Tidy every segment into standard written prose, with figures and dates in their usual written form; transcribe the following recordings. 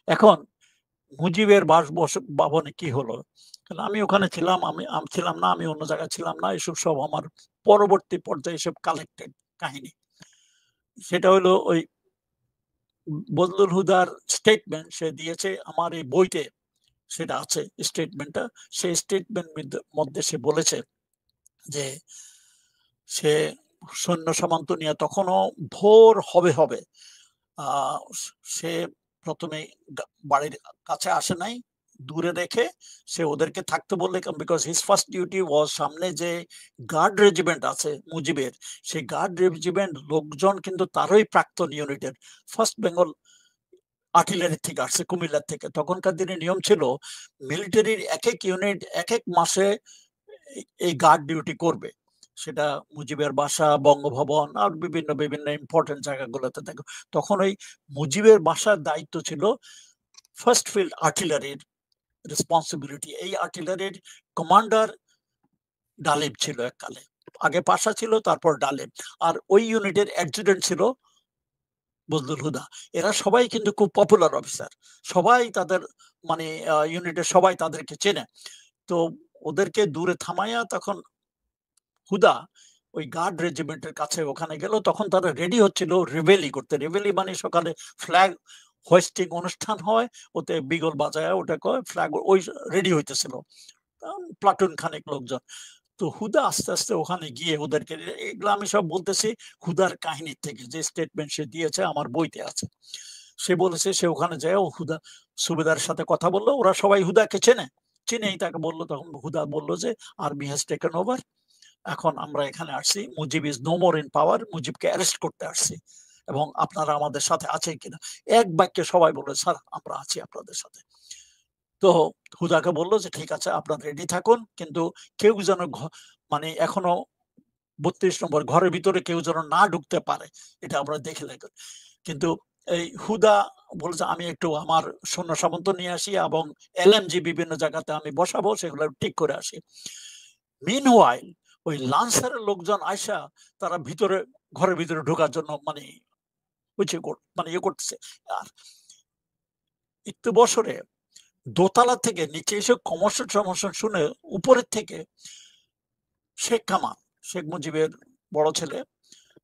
এখন মুজিবের ভবনে কি হলো? কারণ আমি ওখানে ছিলাম, আমি ছিলাম না, আমি অন্য জায়গায় ছিলাম না। এসব সব আমার পরবর্তী পর্যায়ে এসব কালেক্টেড কাহিনী। সেটা হলো ওই বজলুল হুদার স্টেটমেন্ট সে দিয়েছে আমার এই বইতে, সেটা আছে স্টেটমেন্টটা। সেই স্টেটমেন্ট মধ্যে সে বলেছে যে সে সৈন্য সামন্ত নিয়ে তখনও ভোর হবে। আ সে ১ম এই বাড়ির কাছে আসে নাই। দূরে রেখে সে ওদেরকে থাকতে বললে, বিকজ হিজ ফার্স্ট ডিউটি ওয়াজ সামনে যে গার্ড রেজিমেন্ট আছে মুজিবের, সেই গার্ড রেজিমেন্ট লোকজন কিন্তু তারই প্রাক্তন ইউনিটের। ফার্স্ট বেঙ্গল আর্টিলারি থেকে আসছে, কুমিল্লার থেকে। তখনকার দিনে নিয়ম ছিল মিলিটারির একেক ইউনিট একেক মাসে এই গার্ড ডিউটি করবে। সেটা মুজিবের বাসা, বঙ্গভবন আর বিভিন্ন ইম্পর্টেন্ট জায়গাগুলোতে থাকে। তখন ওই মুজিবের বাসার দায়িত্ব ছিল ফার্স্ট ফিল্ড আর্টিলারির রেসপন্সিবিলিটি। এই আর্টিলারির কমান্ডার ডালিম ছিল এককালে। আগে পাশা ছিল, তারপর ডালিম। আর ওই ইউনিটের অ্যাডজুটেন্ট ছিল বজলুল হুদা। এরা সবাই কিন্তু খুব পপুলার অফিসার। সবাই তাদের মানে ইউনিটের সবাই তাদেরকে চেনে। তো ওদেরকে দূরে থামাইয়া তখন হুদা ওই গার্ড রেজিমেন্টের কাছে ওখানে গেল। তখন তারা রেডি হচ্ছিল রিভেলি করতে। রিভেলি মানে সকালে ফ্ল্যাগ হোয়েস্টিং অনুষ্ঠান হয়, ওতে বিগল বাজায় ওটা কয় ফ্ল্যাগ, ওই রেডি হইতেছিল প্লাটুন খানেক লোকজন। তো হুদা আস্তে আস্তে ওখানে গিয়ে ওদেরকে, এগুলো আমি সব বলতেছি হুদার কাহিনীর থেকে, যে স্টেটমেন্ট সে দিয়েছে আমার বইতে আছে। সে বলেছে সে ওখানে যায়, ও হুদা সুবেদার সাথে কথা বললো, ওরা সবাই হুদাকে চেনে, চিনেই তাকে বললো। তখন হুদা বললো যে আর্মি হ্যাজ টেকেন ওভার, এখন আমরা এখানে আসছি, Mujib is no more in power, মুজিবকে অ্যারেস্ট করতে আসছি, এবং আপনারা আমাদের সাথে আছেন কিনা। এক বাক্যে সবাই বললো স্যার আমরা আছি আপনাদের সাথে। তো হুদাকে বললো যে ঠিক আছে আপনার রেডি থাকুন, কিন্তু কেউ যেন মানে এখনো ৩২ নম্বর ঘরের ভিতরে কেউ যেন না ঢুকতে পারে, এটা আমরা দেখে লাগবে। কিন্তু এই হুদা বলছে আমি একটু আমার সৈন্য সামন্ত নিয়ে আসি এবং এলএমজি বিভিন্ন জায়গাতে আমি বসাবো, সেগুলো ঠিক করে আসি। মিনওয়াইল ওই লান্সারের লোকজন আয়সা তারা ভিতরে, ঘরের ভিতরে ঢোকার জন্য মানে মানে ইয়ে করতেছে। আর একটু বছরে দোতলা থেকে নিচে এসে কমোশন টমোশন শুনে উপরের থেকে শেখ কামাল, শেখ মুজিবের বড় ছেলে,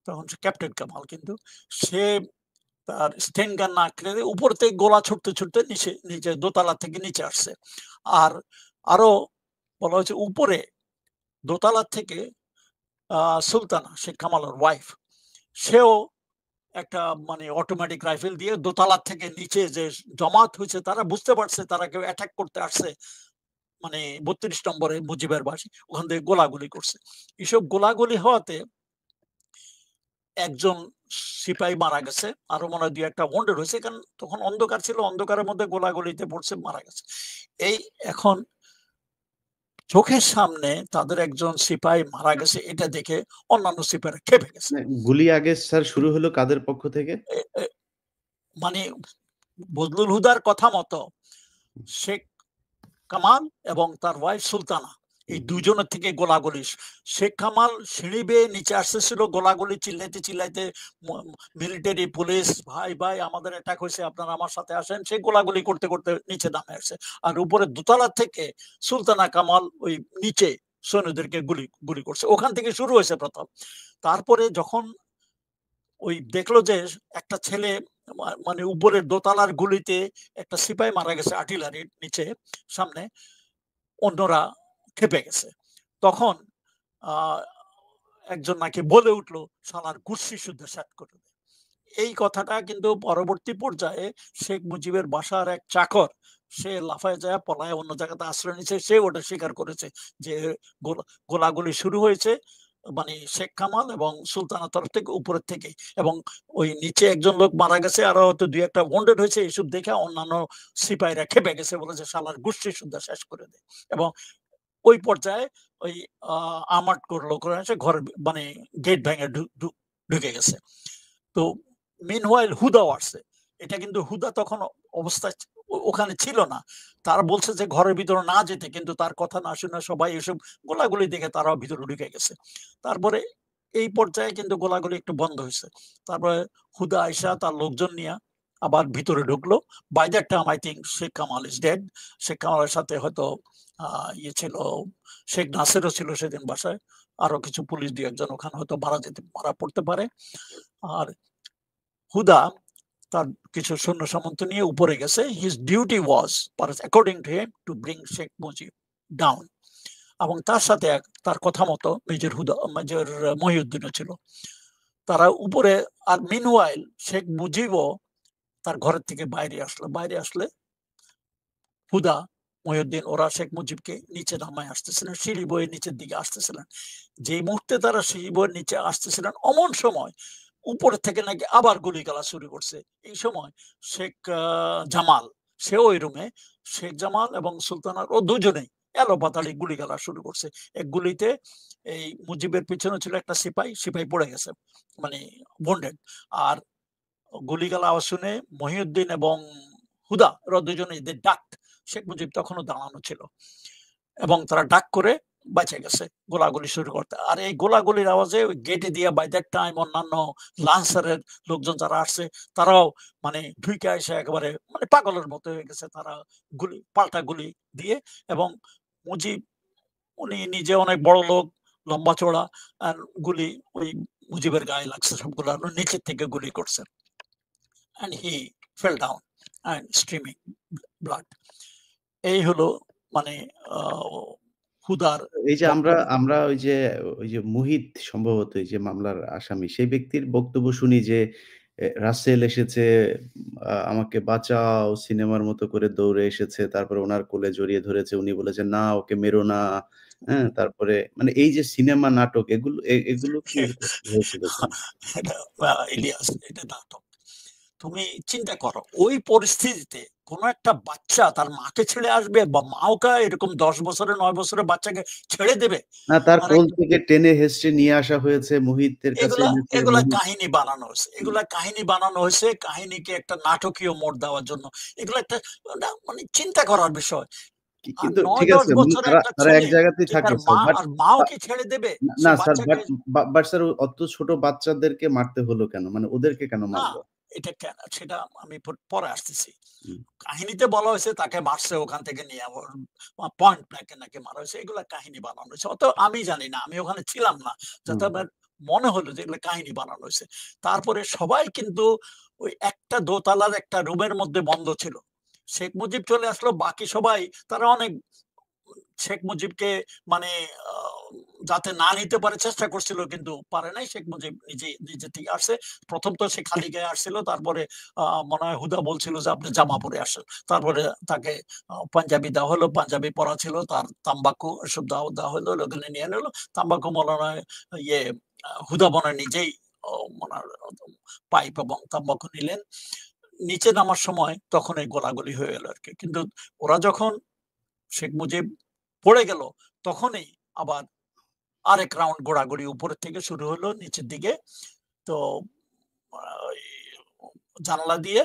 তখন ক্যাপ্টেন কামাল, কিন্তু সে তার স্টেন গান না কেড়ে উপর থেকে গোলা ছুটতে নিচে দোতলা থেকে নিচে আসছে। আর আরো বলা হয়েছে উপরে দোতলা থেকে সুলতানা শেখ কামালের ওয়াইফ, সেও একটা মানে অটোমেটিক রাইফেল দিয়ে দোতলা থেকে নিচে যে জমাত হয়েছে, তারা বুঝতে পারছে তারা কেউ অ্যাটাক করতে আসছে, মানে ৩২ নম্বরে মুজিবের বাসী, ওখান থেকে গোলাগুলি করছে। এসব গোলাগুলি হওয়াতে একজন সিপাহী মারা গেছে, আরো মনে হয় ২-১টা ওয়ান্ডেড হয়েছে, কারণ তখন অন্ধকার ছিল, অন্ধকারের মধ্যে গোলাগুলিতে পড়ছে, মারা গেছে। এই এখন চোখের সামনে তাদের একজন সিপাহী মারা গেছে, এটা দেখে অন্যান্য সিপাহীরা খেপে গেছে। গুলি আগে স্যার শুরু হলো কাদের পক্ষ থেকে? মানে বজলুল হুদার কথা মতো শেখ কামাল এবং তার ওয়াইফ সুলতানা, এই দুজনের থেকে গোলাগুলি। শেখ কামাল সিঁড়ি বেয়ে নিচে আসতেছিল, গোলাগুলি চিল্লাইতে মিলিটারি পুলিশ ভাই ভাই আমাদের অ্যাটাক হয়েছে, আপনারা আমার সাথে আসেন, সে গোলাগুলি করতে করতে নিচে নামে আসছে। আর উপরে দোতলা থেকে সুলতানা কামাল ওই নিচে সৈন্যদেরকে গুলি করছে, ওখান থেকে শুরু হয়েছে প্রথম। তারপরে যখন ওই দেখলো যে একটা ছেলে মানে উপরের দোতলার গুলিতে একটা সিপাহী মারা গেছে আর্টিলারির নিচে সামনে, অন্যরা খেপে গেছে। তখন একজন নাকি বলে উঠলো শালার গুষ্টি শুদ্ধ শেষ করে দে। এই কথাটা কিন্তু পরবর্তী পর্যায়ে শেখ মুজিবের বাসার এক চাকর, সে লাফায় যায় পলায় অন্য জায়গাতে আশ্রয় নিচ্ছে, সে ওটা স্বীকার করেছে যে গোলাগুলি শুরু হয়েছে মানে শেখ কামাল এবং সুলতানার তরফ থেকে, উপরের থেকে, এবং ওই নিচে একজন লোক মারা গেছে, আরো হয়তো ২-১টা ওয়ান্ডেড হয়েছে। এইসব দেখে অন্যান্য সিপাহীরা খেপে গেছে, বলেছে শালার গোষ্ঠী শুদ্ধ শেষ করে দেয়। এবং ওই পর্যায়ে ওই আর্মার্ড লোক এসে ঘর মানে গেট ভেঙে ঢুকে গেছে। তো মিনওয়াইল হুদাও আসছে। এটা কিন্তু হুদা তখন অবস্থায় ওখানে ছিল না। তারা বলছে যে ঘরের ভিতরে না যেতে, কিন্তু তার কথা না শুনে সবাই এসব গোলাগুলি দেখে তারাও ভিতরে ঢুকে গেছে। তারপরে এই পর্যায়ে কিন্তু গোলাগুলি একটু বন্ধ হয়েছে। তারপরে হুদা আইসা তার লোকজন নিয়ে আবার ভিতরে ঢুকলো। By that time I think Sheikh Kamal is dead. শেখ কামালের সাথে হয়তো ইয়ে ছিল, শেখ নাসেরও ছিল সেদিন বাসায়, আরো কিছু পুলিশ দিয়ে একজন ওখানে হয়তো মারা পড়তে পারে। আর হুদা তার কিছু সৈন্য সামন্ত নিয়ে উপরে গেছে। His duty was according to him to bring Sheikh Mujib down, এবং তার সাথে তার কথা মতো মেজর মহিউদ্দিনও ছিল। তারা উপরে, আর মিনওয়াইল শেখ মুজিবও তার ঘরের থেকে বাইরে আসলে হুদা, মহিউদ্দিন ওরা শেখ মুজিবকে নিচে নামায় আসতেছিলেন, সিঁড়ি বয়ে নিচের দিকে আসতেছিলেন। যে মুহূর্তে তারা সিঁড়ি বয়ে নিচে আসতেছিলেন, অমন সময় উপরে থেকে নাকি আবার গুলিগালা শুরু করছে। এই সময় শেখ জামাল, সেও ওই রুমে, শেখ জামাল এবং সুলতানার ও দুজনেই এলোপাতাড়ি গুলিগালা শুরু করছে। এক গুলিতে এই মুজিবের পিছনে ছিল একটা সিপাই পড়ে গেছে, মানে বন্ডেড। আর গুলিগালা আওয়াজ শুনে মহিউদ্দিন এবং হুদা ওরা দুজনেই ডাক, শেখ মুজিব তখনও দাঁড়ানো ছিল, এবং তারা ডাক করে বেঁচে গেছে গোলাগুলি শুরু করতে। আর এই গোলাগুলির আওয়াজে গেটে দিয়ে বাই দ্যাট টাইম অন্যান্য লান্সারের লোকজন যারা আসছে তারাও মানে ঢুকে এসে একেবারে মানে পাগলের মতো হয়ে গেছে। তারা পাল্টা গুলি দিয়ে, এবং মুজিব উনি নিজে অনেক বড় লোক, লম্বা চড়া, আর গুলি ওই মুজিবের গায়ে লাগছে সবগুলো, নিচের থেকে গুলি করছে। and he fell down and streaming blood. এই হলো মানে হুদার এই যে আমরা বক্তব্য। আমরা ওই যে মুহিত সম্ভবত এই যে মামলার আসামি, সেই ব্যক্তির বক্তব্য শুনি যে রাসেল এসেছে, আমাকে বাঁচাও সিনেমার মতো করে দৌড়ে এসেছে। তারপরে উনার কোলে জড়িয়ে ধরেছে। উনি বলেছেন, "না ওকে মেরো না।" হ্যাঁ? তারপরে মানে এই যে সিনেমা নাটক এগুলো কি হয়েছিল কিনা? এটা ইলিয়াস, এটা নাটক। তুমি চিন্তা করো ওই পরিস্থিতিতে কোন একটা বাচ্চা তার মাকে ছেড়ে আসবে, বা মাওকা এরকম 10 বছরের 9 বছরের বাচ্চাকে ছেড়ে দেবে? না তার আর কোল থেকে টেনে হেঁচড়ে নিয়ে আসা হয়েছে, মুহিতের কাছে এগুলা এনেছে। এগুলা কাহিনী বানানো হয়েছে, কাহিনীকে একটা নাটকীয় মোড় দেওয়ার জন্য। এগুলো একটা মানে চিন্তা করার বিষয়। আর কিন্তু ঠিক 9-10 আছে, মানে বছরের তারা একটা তারা এক ছেলে জায়গাতেই কি থাকে তার স্যার। বাট মাও আ কি ছেড়ে দেবে? সে না স্যার, বাচ্চাকে বাট স্যার অত ছোট বাচ্চাদেরকে মারতে হলো কেন? মানে ওদেরকে কেন না, মারলো? এটা কেন সেটা আমি পরে আসতেছি। হুম, কাহিনীতে বলা হয়েছে তাকে মারছে ওখান থেকে নিয়ে পয়েন্ট ব্ল্যাঙ্কে নাকি মারা হয়েছে। এগুলা কাহিনী বানানো হয়েছে। অত আমি জানি না, আমি ওখানে ছিলাম না। যাতে হুম। আমার মনে হলো যে এগুলো কাহিনী বানানো হয়েছে। তারপরে সবাই কিন্তু ওই একটা দোতলার একটা রুমের মধ্যে বন্ধ ছিল। শেখ মুজিব চলে আসলো, বাকি সবাই তারা অনেক শেখ মুজিবকে মানে যাতে না নিতে পারে চেষ্টা করছিল, কিন্তু পারে নাই। শেখ মুজিব নিজে থেকে আসছে। প্রথম তো সে খালি গায়ে আসছিল, তারপরে মনে হয় হুদা বলছিল যে আপনি জামা পরে আসেন। তারপরে তাকে পাঞ্জাবি দেওয়া হলো, পাঞ্জাবি পরা ছিল, তার তাম্বাকু এসব দেওয়া হলো, ওখানে নিয়ে নিল। তাম্বাকু মনে হয় ইয়ে হুদা মনে নিজেই ওনার পাইপ এবং তাম্বাকু নিলেন। নিচে নামার সময় তখন এই গোলাগুলি হয়ে গেল আরকি। কিন্তু ওরা যখন শেখ মুজিব পড়ে গেল, তখনই আবার আরেক রাউন্ড গোড়াগড়ি উপরের থেকে শুরু হলো নিচের দিকে। তো ওই জানালা দিয়ে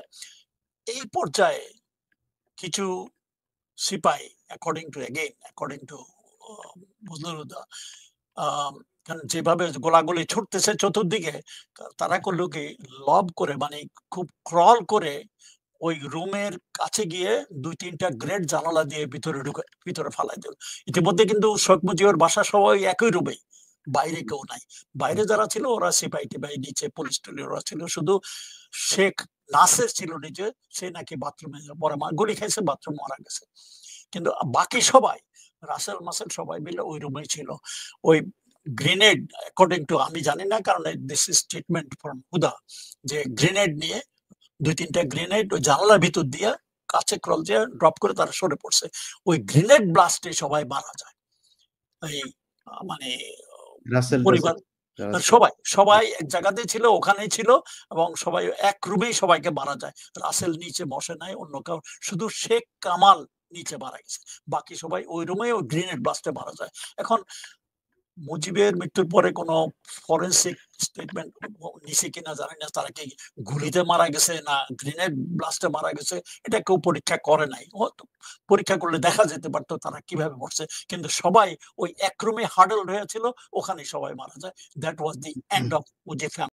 এই পর্যায়ে কিছু সিপাহি অ্যাকর্ডিং টু বজলুল হুদা, কারণ যেভাবে গোলাগুলি ছুটতেছে চতুর্দিকে, তারা করলো কি লব করে মানে খুব ক্রল করে ওই রুমের কাছে গিয়ে ২-৩টা গ্রেট জানালা দিয়ে ভিতরে ফালাই দিল। ইতিমধ্যে কিন্তু শেখ মুজিবের বাসা সবাই একই রুমেই, বাইরে কেউ নাই। বাইরে যারা ছিল ওরা সিপাহি-টিপাহি, নিচে পুলিশ-টুলিশ ওরা ছিল। শুধু শেখ নাসের ছিল নিচে, সে নাকি বাথরুমে পরে গুলি খাইছে, বাথরুম মারা গেছে। কিন্তু বাকি সবাই রাসেল-মাসেল সবাই মিলে ওই রুমেই ছিল। ওই গ্রেনেড অ্যাকর্ডিং টু আমি জানি না, কারণ দিস ইজ স্টেটমেন্ট ফ্রম হুদা, যে গ্রেনেড নিয়ে ২-৩টা গ্রেনেড ওই জানালার ভিতর দিয়ে কাছে ক্রল দিয়ে ড্রপ করে তারা সরে পড়ছে। ওই গ্রেনেড ব্লাস্টে সবাই মারা যায়। এই মানে পরিবার রাসেল যারা ছিল। সবাই এক জায়গাতেই ছিল, ওখানেই ছিল, এবং সবাই এক রুমেই সবাইকে মারা যায়। রাসেল নিচে বসে নাই, অন্য কেউ, শুধু শেখ কামাল নিচে মারা গেছে। বাকি সবাই ওই রুমেই ওই গ্রেনেড ব্লাস্টে মারা যায়। এখন মুজিবের মৃত্যুর পরে কোনো ফরেনসিক স্টেটমেন্ট নিছে কিনা জানি না। তারা কি গুলিতে মারা গেছে না গ্রেনেড ব্লাস্টে মারা গেছে, এটা কেউ পরীক্ষা করে নাই। হয়তো পরীক্ষা করলে দেখা যেতে পারতো তারা কিভাবে মরছে। কিন্তু সবাই ওই এক রুমে হাডলড হয়ে ছিল, ওখানেই সবাই মারা যায়। That was the end of Mujib family.